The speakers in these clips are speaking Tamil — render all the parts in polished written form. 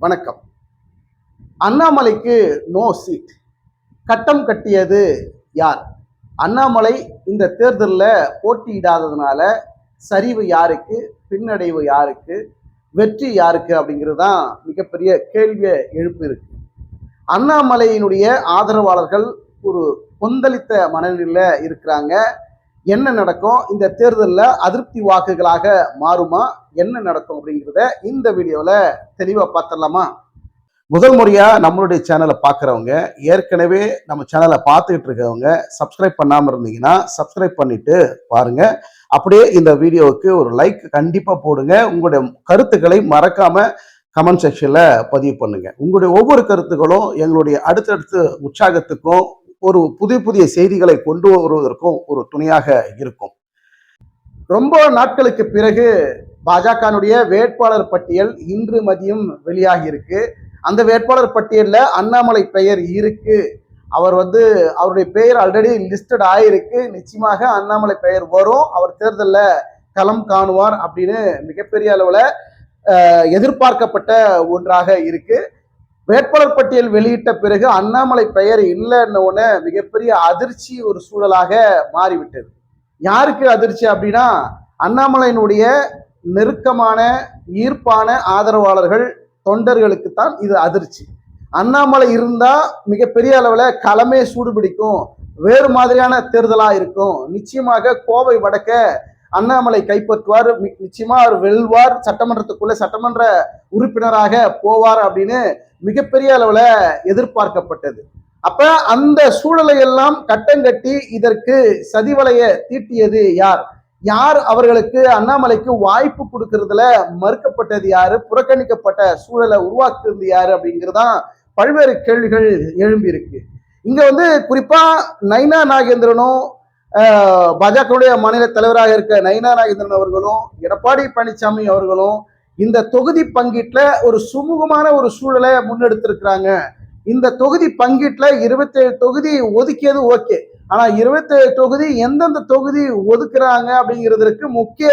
வணக்கம். அண்ணாமலைக்கு நோ சீட். கட்டம் கட்டியது யார்? அண்ணாமலை இந்த தேர்தலில் போட்டியிடாததுனால சரிவு யாருக்கு, பின்னடைவு யாருக்கு, வெற்றி யாருக்கு அப்படிங்கிறது தான் மிகப்பெரிய கேள்வியை எழுப்பியிருக்கு. அண்ணாமலையினுடைய ஆதரவாளர்கள் ஒரு கொந்தளித்த மனநிலையில் இருக்கிறாங்க. என்ன நடக்கும், இந்த தேர்தலில் அதிருப்தி வாக்குகளாக மாறுமா, என்ன நடக்கும் அப்படிங்கிறத இந்த வீடியோவில் தெளிவாக பார்த்துடலாமா? முதல் முறையாக நம்மளுடைய சேனலை பார்க்குறவங்க, ஏற்கனவே நம்ம சேனலை பார்த்துக்கிட்டு இருக்கவங்க சப்ஸ்கிரைப் பண்ணாமல் இருந்தீங்கன்னா சப்ஸ்கிரைப் பண்ணிட்டு பாருங்க. அப்படியே இந்த வீடியோவுக்கு ஒரு லைக் கண்டிப்பாக போடுங்க. உங்களுடைய கருத்துக்களை மறக்காம கமெண்ட் செக்ஷன்ல பதிவு பண்ணுங்க. உங்களுடைய ஒவ்வொரு கருத்துக்களும் எங்களுடைய அடுத்தடுத்த உற்சாகத்துக்கும் ஒரு புதிய புதிய செய்திகளை கொண்டு வருவதற்கும் ஒரு துணையாக இருக்கும். ரொம்ப நாட்களுக்கு பிறகு பாஜகனுடைய வேட்பாளர் பட்டியல் இன்று மதியம் வெளியாகி இருக்கு. அந்த வேட்பாளர் பட்டியலில் அண்ணாமலை பெயர் இருக்கு. அவருடைய பெயர் ஆல்ரெடி லிஸ்டட் ஆயிருக்கு. நிச்சயமாக அண்ணாமலை பெயர் வரும். அவர் தேர்தலில் களம் காணுவார் அப்படின்னு மிகப்பெரிய அளவில் எதிர்பார்க்கப்பட்ட ஒன்றாக இருக்கு. வேட்பாளர் பட்டியல் வெளியிட்ட பிறகு அண்ணாமலை பெயர் இல்லைன்னு மிகப்பெரிய அதிர்ச்சி ஒரு சூழலாக மாறிவிட்டது. யாருக்கு அதிர்ச்சி அப்படின்னா, அண்ணாமலையினுடைய நெருக்கமான ஈர்ப்பான ஆதரவாளர்கள் தொண்டர்களுக்கு தான் இது அதிர்ச்சி. அண்ணாமலை இருந்தா மிகப்பெரிய அளவில் களமே சூடுபிடிக்கும், வேறு மாதிரியான தேர்தலா இருக்கும். நிச்சயமாக கோவை வடக்க அண்ணாமலை கைப்பற்றுவார், நிச்சயமா அவர் வெல்வார், சட்டமன்றத்துக்குள்ள சட்டமன்ற உறுப்பினராக போவார் அப்படின்னு மிகப்பெரிய அளவுல எதிர்பார்க்கப்பட்டது. அப்ப அந்த சூழலை எல்லாம் கட்டங்கட்டி இதற்கு சதிவலைய தீட்டியது யார்? யார் அவர்களுக்கு அண்ணாமலைக்கு வாய்ப்பு கொடுக்கறதுல மறுக்கப்பட்டது யாரு? புறக்கணிக்கப்பட்ட சூழலை உருவாக்குறது யாரு அப்படிங்கிறதான் பல்வேறு கேள்விகள் எழும்பி இருக்கு. இங்க குறிப்பா நைனா நாகேந்திரனும் பாஜகவுடைய மாநில தலைவராக இருக்க நைனா நாகேந்திரன் அவர்களும் எடப்பாடி பழனிசாமி அவர்களும் இந்த தொகுதி பங்கீட்டுல ஒரு சுமூகமான ஒரு சூழலை முன்னெடுத்திருக்கிறாங்க. இந்த தொகுதி பங்கீட்டுல 27 தொகுதி ஒதுக்கியது ஓகே. ஆனா 27 தொகுதி எந்தெந்த தொகுதி ஒதுக்குறாங்க அப்படிங்கிறதுக்கு முக்கிய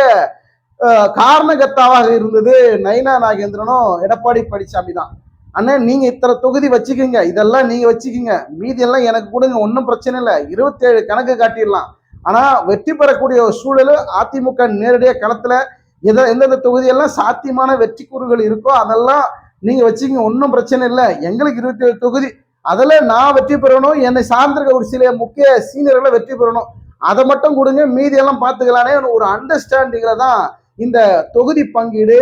காரணகர்த்தாவாக இருந்தது நைனா நாகேந்திரனும் எடப்பாடி பழனிசாமி தான். அண்ணன் நீங்க இத்தனை தொகுதி வச்சுக்கோங்க, இதெல்லாம் நீங்க வச்சுக்கோங்க, மீதி எல்லாம் எனக்கு கொடுங்க, ஒன்றும் பிரச்சனை இல்லை, 27 கணக்கு காட்டிடலாம். ஆனா வெற்றி பெறக்கூடிய ஒரு சூழல் அதிமுக நேரடியாக களத்துல எந்தெந்த தொகுதியெல்லாம் சாத்தியமான வெற்றி கூறுகள் இருக்கோ அதெல்லாம் நீங்க வச்சுக்கோங்க, ஒன்றும் பிரச்சனை இல்லை. எங்களுக்கு 27 தொகுதி, அதில் நான் வெற்றி பெறணும், என்னை சார்ந்திருக்க ஒரு சில முக்கிய சீனியர்களை வெற்றி பெறணும், அதை மட்டும் கொடுங்க, மீதியெல்லாம் பார்த்துக்கலானே ஒரு அண்டர்ஸ்டாண்டிங்ல தான் இந்த தொகுதி பங்கீடு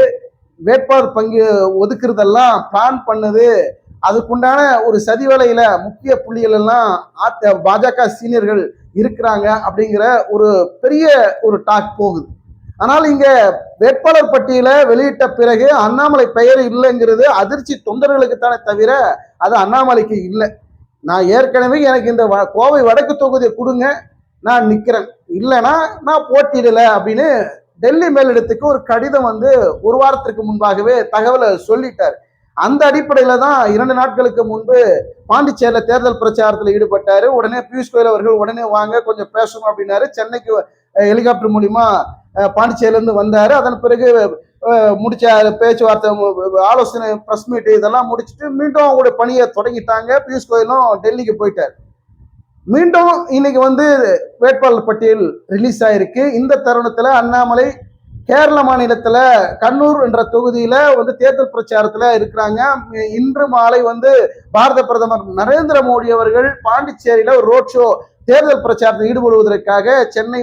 வேட்பாளர் ஒதுக்குறதெல்லாம் பிளான் பண்ணுது. அதுக்குண்டான ஒரு சதிவலையில முக்கிய புள்ளிகள் எல்லாம் பாஜக சீனியர்கள் இருக்கிறாங்க அப்படிங்கிற ஒரு பெரிய ஒரு டாக் போகுது. ஆனால் இங்க வேட்பாளர் பட்டியலை வெளியிட்ட பிறகு அண்ணாமலை பெயர் இல்லைங்கிறது அதிர்ச்சி தொண்டர்களுக்கு தானே தவிர அது அண்ணாமலைக்கு இல்லை. நான் ஏற்கனவே எனக்கு இந்த கோவை வடக்கு தொகுதியை கொடுங்க, நான் நிக்கிறேன், இல்லைன்னா நான் போட்டியிடல அப்படின்னு டெல்லி மேலிடத்துக்கு ஒரு கடிதம் ஒரு வாரத்திற்கு முன்பாகவே தகவலை சொல்லிட்டார். அந்த அடிப்படையில தான் 2 நாட்களுக்கு முன்பு பாண்டிச்சேரியில தேர்தல் பிரச்சாரத்தில் ஈடுபட்டாரு. உடனே பியூஷ் கோயல் அவர்கள் உடனே வாங்க கொஞ்சம் பேசணும் அப்படின்னாரு. சென்னைக்கு ஹெலிகாப்டர் மூலியமா பாண்டிச்சேரியில இருந்து வந்தாரு. அதன் பிறகு முடிச்ச பேச்சுவார்த்தை, ஆலோசனை, பிரஸ் மீட் இதெல்லாம் முடிச்சுட்டு மீண்டும் அவங்களுடைய பணியை தொடங்கிட்டாங்க. பியூஷ் கோயலும் டெல்லிக்கு போயிட்டார். மீண்டும் இன்னைக்கு வேட்பாளர் பட்டியல் ரிலீஸ் ஆயிருக்கு. இந்த தருணத்துல அண்ணாமலை கேரள மாநிலத்துல கண்ணூர் என்ற தொகுதியில தேர்தல் பிரச்சாரத்துல இருக்கிறாங்க. இன்று மாலை பாரத பிரதமர் நரேந்திர மோடி அவர்கள் பாண்டிச்சேரியில ஒரு ரோட் ஷோ தேர்தல் பிரச்சாரத்தில் ஈடுபடுவதற்காக சென்னை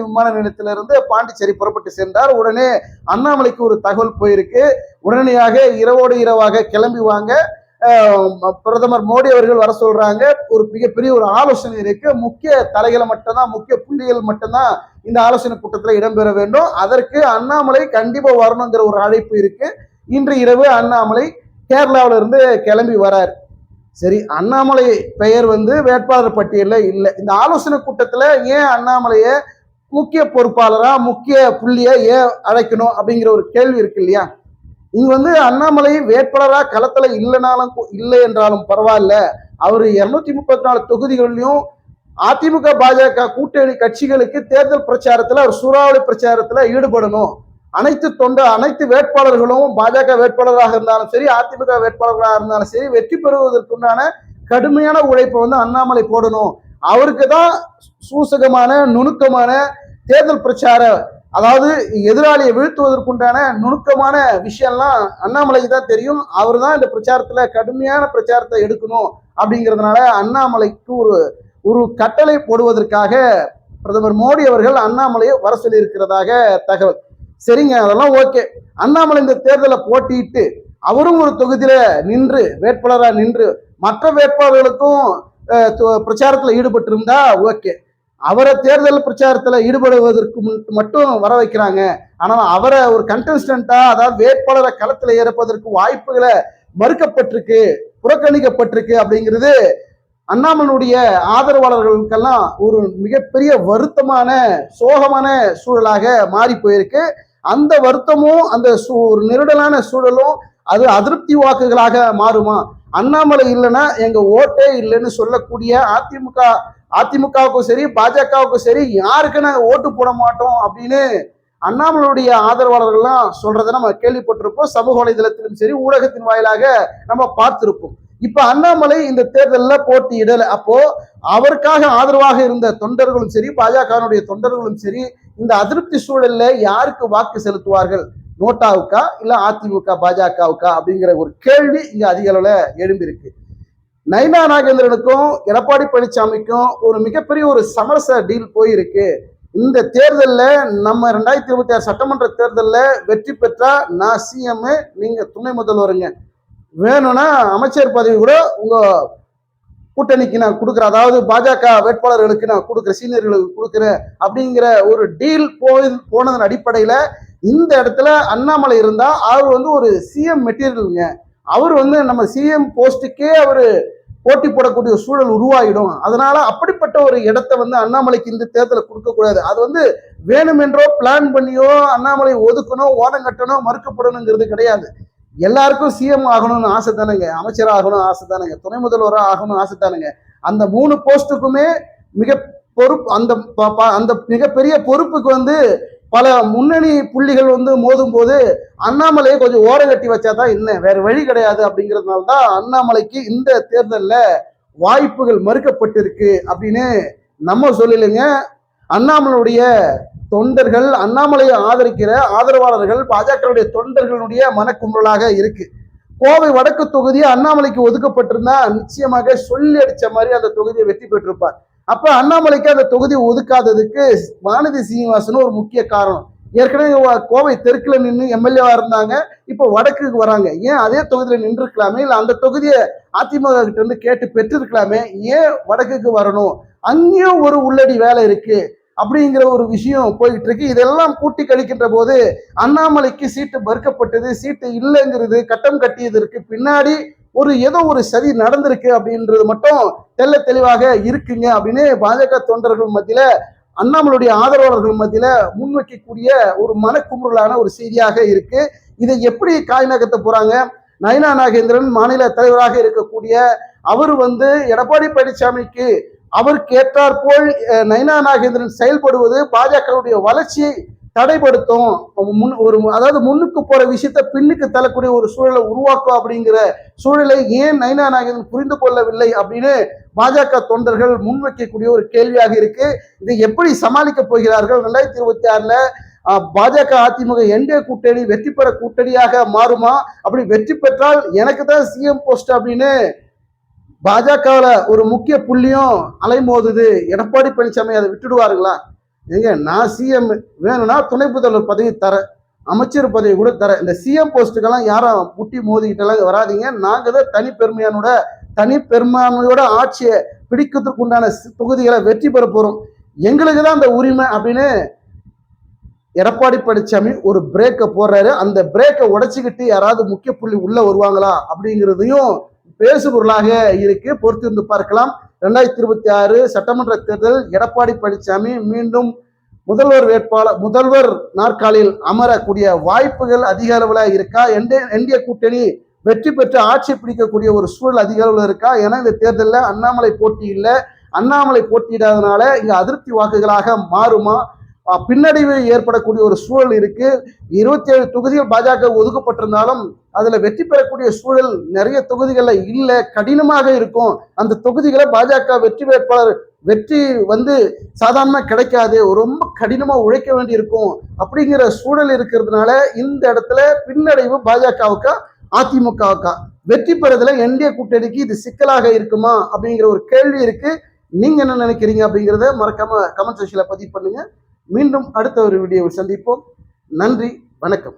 விமான நிலையத்திலிருந்து பாண்டிச்சேரி புறப்பட்டு சென்றார். உடனே அண்ணாமலைக்கு ஒரு தகவல் போயிருக்கு. உடனடியாக இரவோடு இரவாக கிளம்பி வாங்க, பிரதமர் மோடி அவர்கள் வர சொல்றாங்க. ஒரு மிகப்பெரிய ஒரு ஆலோசனை இருக்கு. முக்கிய தலைகளை மட்டும்தான், முக்கிய புள்ளிகள் மட்டும்தான் இந்த ஆலோசனை கூட்டத்தில் இடம்பெற வேண்டும். அதற்கு அண்ணாமலை கண்டிப்பா வரணுங்கிற ஒரு அழைப்பு இருக்கு. இன்று இரவு அண்ணாமலை கேரளாவில இருந்து கிளம்பி வரார். சரி, அண்ணாமலை பெயர் வேட்பாளர் பட்டியல இல்லை. இந்த ஆலோசனை கூட்டத்துல ஏன் அண்ணாமலைய முக்கிய பொறுப்பாளரா, முக்கிய புள்ளிய ஏன் அழைக்கணும் அப்படிங்கிற ஒரு கேள்வி இருக்கு இல்லையா? இங்க அண்ணாமலை வேட்பாளரா களத்துல இல்லை என்றாலும் பரவாயில்ல, அவரு 234 தொகுதிகளிலும் அதிமுக பாஜக கூட்டணி கட்சிகளுக்கு தேர்தல் பிரச்சாரத்துல ஒரு சூறாவளி பிரச்சாரத்துல ஈடுபடணும். அனைத்து வேட்பாளர்களும் பாஜக வேட்பாளராக இருந்தாலும் சரி, அதிமுக வேட்பாளர்களாக இருந்தாலும் சரி, வெற்றி பெறுவதற்குண்டான கடுமையான உழைப்பை வந்து அண்ணாமலை போடணும். அவருக்கு தான் சூசகமான நுணுக்கமான தேர்தல் பிரச்சார, அதாவது எதிராளியை வீழ்த்துவதற்குண்டான நுணுக்கமான விஷயம்லாம் அண்ணாமலைக்கு தான் தெரியும். அவர் தான் இந்த பிரச்சாரத்துல கடுமையான பிரச்சாரத்தை எடுக்கணும். அப்படிங்கிறதுனால அண்ணாமலைக்கு ஒரு ஒரு கட்டளை போடுவதற்காக பிரதமர் மோடி அவர்கள் அண்ணாமலையை வர சொல்லி இருக்கிறதாக தகவல். சரிங்க, அதெல்லாம் ஓகே. அண்ணாமலை இந்த தேர்தலை போட்டியிட்டு அவரும் ஒரு தொகுதியில நின்று வேட்பாளராக நின்று மற்ற வேட்பாளர்களுக்கும் பிரச்சாரத்தில் ஈடுபட்டு இருந்தா ஓகே. அவரை தேர்தல் பிரச்சாரத்துல ஈடுபடுவதற்கு மட்டும் வர வைக்கிறாங்க. ஆனால் அவரை ஒரு கண்டஸ்டண்டா, அதாவது வேட்பாளரை களத்துல ஏற்பதற்கு வாய்ப்புகளை மறுக்கப்பட்டிருக்கு, புறக்கணிக்கப்பட்டிருக்கு. அப்படிங்கிறது அண்ணாமலையுடைய ஆதரவாளர்களுக்கெல்லாம் ஒரு மிகப்பெரிய வருத்தமான சோகமான சூழலாக மாறி போயிருக்கு. அந்த வருத்தமும் அந்த ஒரு நெருடலான சூழலும் அது அதிருப்தி வாக்குகளாக மாறுமா? அண்ணாமலை இல்லைன்னா எங்க ஓட்டே இல்லைன்னு சொல்லக்கூடிய அதிமுகவுக்கும் சரி, பாஜகவுக்கும் சரி, யாருக்கு நாங்க ஓட்டு போட மாட்டோம் அப்படின்னு அண்ணாமலையுடைய ஆதரவாளர்கள்லாம் சொல்றதை நம்ம கேள்விப்பட்டிருப்போம். சமூக வலைதளத்திலும் சரி, ஊடகத்தின் வாயிலாக நம்ம பார்த்திருப்போம். இப்ப அண்ணாமலை இந்த தேர்தலில் போட்டியிடல. அப்போ அவருக்காக ஆதரவாக இருந்த தொண்டர்களும் சரி, பாஜகவுடைய தொண்டர்களும் சரி, இந்த அதிருப்தி சூழல்ல யாருக்கு வாக்கு செலுத்துவார்கள்? நோட்டாவுக்கா இல்ல அதிமுக பாஜகவுக்கா அப்படிங்கிற ஒரு கேள்வி இங்க அதிக அளவுல எழும்பியிருக்கு. நயினா நாகேந்திரனுக்கும் எடப்பாடி பழனிசாமிக்கும் ஒரு மிகப்பெரிய ஒரு சமரச டீல் போயிருக்கு. இந்த தேர்தலில் நம்ம 2026 சட்டமன்ற தேர்தலில் வெற்றி பெற்றா நான் சிஎம், நீங்க துணை முதல்வருங்க, வேணும்னா அமைச்சர் பதவி கூட உங்க கூட்டணிக்கு நான் கொடுக்குறேன், அதாவது பாஜக வேட்பாளர்களுக்கு நான் கொடுக்குறேன், சீனியர்களுக்கு கொடுக்குறேன் அப்படிங்கிற ஒரு டீல் போனதன் அடிப்படையில இந்த இடத்துல அண்ணாமலை இருந்தா அவர் வந்து ஒரு சிஎம் மெட்டீரியலுங்க. அவர் வந்து நம்ம சிஎம் போஸ்டுக்கே அவர் போட்டி போடக்கூடிய சூழல் உருவாகிடும். அதனால அப்படிப்பட்ட ஒரு இடத்தை வந்து அண்ணாமலைக்கு இந்த தேர்தலை கொடுக்கக்கூடாது. அது வந்து வேணுமென்றோ பிளான் பண்ணியோ அண்ணாமலை ஒதுக்கணும், ஓரம் கட்டணும், மறுக்கப்படணுங்கிறது கிடையாது. எல்லாருக்கும் சிஎம் ஆகணும்னு ஆசை தானுங்க, அமைச்சராக ஆகணும் ஆசை தானுங்க, துணை முதல்வராக ஆகணும்னு ஆசை தானுங்க. அந்த 3 போஸ்ட்டுக்குமே மிக பொறுப்பு, அந்த மிகப்பெரிய பொறுப்புக்கு வந்து பல முன்னணி புள்ளிகள் வந்து மோதும் போது அண்ணாமலையை கொஞ்சம் ஓரம் கட்டி வச்சாதான் என்ன, வேற வழி கிடையாது. அப்படிங்கிறதுனால தான் அண்ணாமலைக்கு இந்த தேர்தலில் வாய்ப்புகள் மறுக்கப்பட்டிருக்கு அப்படின்னு நம்ம சொல்லலைங்க. அண்ணாமலையுடைய தொண்டர்கள், அண்ணாமலையை ஆதரிக்கிற ஆதரவாளர்கள், பாஜகவுடைய தொண்டர்களுடைய மனக்குமுறலாக இருக்கு. கோவை வடக்கு தொகுதியை அண்ணாமலைக்கு ஒதுக்கப்பட்டிருந்தா நிச்சயமாக சொல்லி அடிச்ச மாதிரி அந்த தொகுதியை வெற்றி பெற்றிருப்பார். அப்ப அண்ணாமலைக்கு அந்த தொகுதி ஒதுக்காததுக்கு வானதி சீனிவாசன் ஒரு முக்கிய காரணம். ஏற்கனவே கோவை தெற்குல நின்று எம்எல்ஏவா இருந்தாங்க, இப்போ வடக்குக்கு வராங்க. ஏன் அதே தொகுதியில நின்று இருக்கலாமே, இல்ல அந்த தொகுதியை அதிமுக கிட்ட இருந்து கேட்டு பெற்றிருக்கலாமே, ஏன் வடக்குக்கு வரணும்? அங்கேயும் ஒரு உள்ளடி வேலை இருக்கு அப்படிங்கிற ஒரு விஷயம் போயிட்டு இருக்கு. இதெல்லாம் கூட்டி கழிக்கின்ற போது அண்ணாமலைக்கு சீட்டு மறுக்கப்பட்டது, சீட்டு இல்லைங்கிறது, கட்டம் கட்டியதற்கு பின்னாடி ஏதோ ஒரு சதி நடந்திருக்கு அப்படின்றது மட்டும் தெல்ல தெளிவாக இருக்குங்க அப்படின்னு பாஜக தொண்டர்கள் மத்தியில, அண்ணாமலையுடைய ஆதரவாளர்கள் மத்தியில முன்வைக்கக்கூடிய ஒரு மனக்குமுறலான ஒரு செய்தியாக இருக்கு. இதை எப்படி காய் நகர்த்த போறாங்க? நயினா நாகேந்திரன் மாநில தலைவராக இருக்கக்கூடிய அவர் வந்து எடப்பாடி பழனிசாமிக்கு அவருக்கு ஏற்றாற்போல் நயினா நாகேந்திரன் செயல்படுவது பாஜகவுடைய வளர்ச்சியை தடைப்படுத்தும், அதாவது முன்னுக்கு போற விஷயத்த பின்னுக்கு தள்ளக்கூடிய ஒரு சூழலை உருவாக்கும். அப்படிங்கிற சூழலை ஏன் நயினா நாகேந்திரன் புரிந்து கொள்ளவில்லை அப்படின்னு பாஜக தொண்டர்கள் முன்வைக்கக்கூடிய ஒரு கேள்வியாக இருக்கு. இதை எப்படி சமாளிக்க போகிறார்கள்? 2026ல பாஜக அதிமுக என்டிஏ கூட்டணி வெற்றி பெற கூட்டணியாக மாறுமா? அப்படி வெற்றி பெற்றால் எனக்கு தான் சிஎம் போஸ்ட் அப்படின்னு பாஜகவுல ஒரு முக்கிய புள்ளியும் அலைமோதுது. எடப்பாடி பழனிசாமி அதை விட்டுடுவாருங்களா? ஏங்க, நான் சிஎம், வேணும்னா துணை முதல்வர் பதவி தர, அமைச்சர் பதவி கூட தர, இந்த சிஎம் போஸ்ட்டுக்கெல்லாம் யாரும் முட்டி மோதிக்கிட்டெல்லாம் வராதிங்க. நாங்க தான் தனிப்பெரும்பான்மையோட ஆட்சியை பிடிக்கிறதுக்கு உண்டான தொகுதிகளை வெற்றி பெற போறோம், எங்களுக்கு தான் அந்த உரிமை அப்படின்னு எடப்பாடி பழனிசாமி ஒரு பிரேக்கை போடுறாரு. அந்த பிரேக்கை உடைச்சிக்கிட்டு யாராவது முக்கிய புள்ளி உள்ள வருவாங்களா அப்படிங்கிறதையும் பேசுபொருளாக இருக்கு. பொறுத்திருந்து பார்க்கலாம். 2026 சட்டமன்ற தேர்தல் எடப்பாடி பழனிசாமி மீண்டும் முதல்வர் நாற்காலியில் அமரக்கூடிய வாய்ப்புகள் அதிக அளவுல இருக்கா? என்டிஏ கூட்டணி வெற்றி பெற்று ஆட்சி பிடிக்கக்கூடிய ஒரு சூழல் அதிக அளவுல இருக்கா? ஏன்னா இந்த தேர்தலில் அண்ணாமலை போட்டி இல்லை. அண்ணாமலை போட்டியிடாதனால இங்க அதிருப்தி வாக்குகளாக மாறுமா? பின்னடைவு ஏற்படக்கூடிய ஒரு சூழல் இருக்கு. 27 தொகுதிகள் பாஜக ஒதுக்கப்பட்டிருந்தாலும் அதுல வெற்றி பெறக்கூடிய சூழல் நிறைய தொகுதிகள்ல இல்ல, கடினமாக இருக்கும். அந்த தொகுதிகளை பாஜக வெற்றி வேட்பாளர் வெற்றி சாதாரணமா கிடைக்காது, ரொம்ப கடினமா உழைக்க வேண்டி இருக்கும் அப்படிங்கிற சூழல் இருக்கிறதுனால இந்த இடத்துல பின்னடைவு பாஜகவுக்கா அதிமுகவுக்கா? வெற்றி பெறதுல என்டிஏ கூட்டணிக்கு இது சிக்கலாக இருக்குமா அப்படிங்கிற ஒரு கேள்வி இருக்கு. நீங்க என்ன நினைக்கிறீங்க அப்படிங்கிறத மறக்காம கமெண்ட் செக்ஷன்ல பதிவு பண்ணுங்க. மீண்டும் அடுத்த ஒரு வீடியோவில் சந்திப்போம். நன்றி, வணக்கம்.